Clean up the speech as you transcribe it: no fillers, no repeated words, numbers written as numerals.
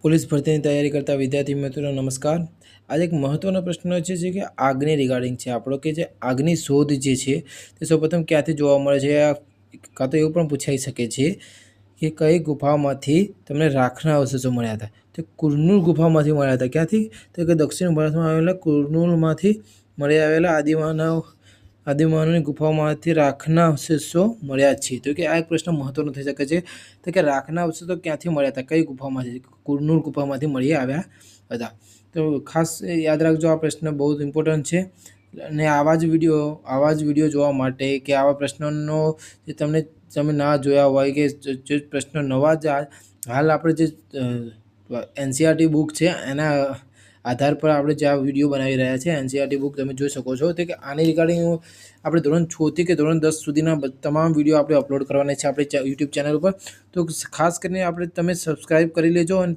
Police ભરતીની તૈયારી કરતા વિદ્યાર્થી મિત્રો નમસ્કાર। આજે એક મહત્વનો પ્રશ્ન છે કે આગની રિગાર્ડિંગ છે આપણો કે જે આગની શોધ જે છે તે સૌપ્રથમ ક્યાંથી જોવા મળે છે, કાં તો એવું પણ પૂછાઈ શકે છે કે કઈ ગુફામાંથી તમને રાખના અવશેષો મળ્યા હતા। તો કુરનૂલ ગુફામાંથી મળ્યા હતા। ક્યાંથી? તો કે દક્ષિણ ભારતમાં આવેલા કુરનૂલમાંથી મળી આવેલા આદિમાનવની ગુફાઓમાંથી રાખના અવશેષો મળ્યા છે। તો કે આ એક પ્રશ્ન મહત્વનો થઈ શકે છે। તો કે રાખના અવશેષો ક્યાંથી મળ્યા હતા, કઈ ગુફામાંથી? કુરનૂલ ગુફામાંથી મળી આવ્યા હતા। તો ખાસ યાદ રાખજો, આ પ્રશ્ન બહુ જ ઇમ્પોર્ટન્ટ છે। અને આવા જ વિડીયો જોવા માટે કે આવા પ્રશ્નોનો જે તમે ના જોયા હોય કે જે પ્રશ્નો નવા જ હાલ આપણે જે એનસીઆરટી બુક છે એના આધાર પર આપણે જે આ વિડીયો બનાવી રહ્યા છે, એનસીઆરટી બુક તમે જોઈ શકો છો। તો કે આની રિગાર્ડિંગ આપણે ધોરણ 6 થી કે ધોરણ 10 સુધીના તમામ વિડીયો આપણે અપલોડ કરવાના છે આપણે યુટ્યુબ ચેનલ ઉપર। તો ખાસ કરીને તમે સબસ્ક્રાઈબ કરી લેજો અને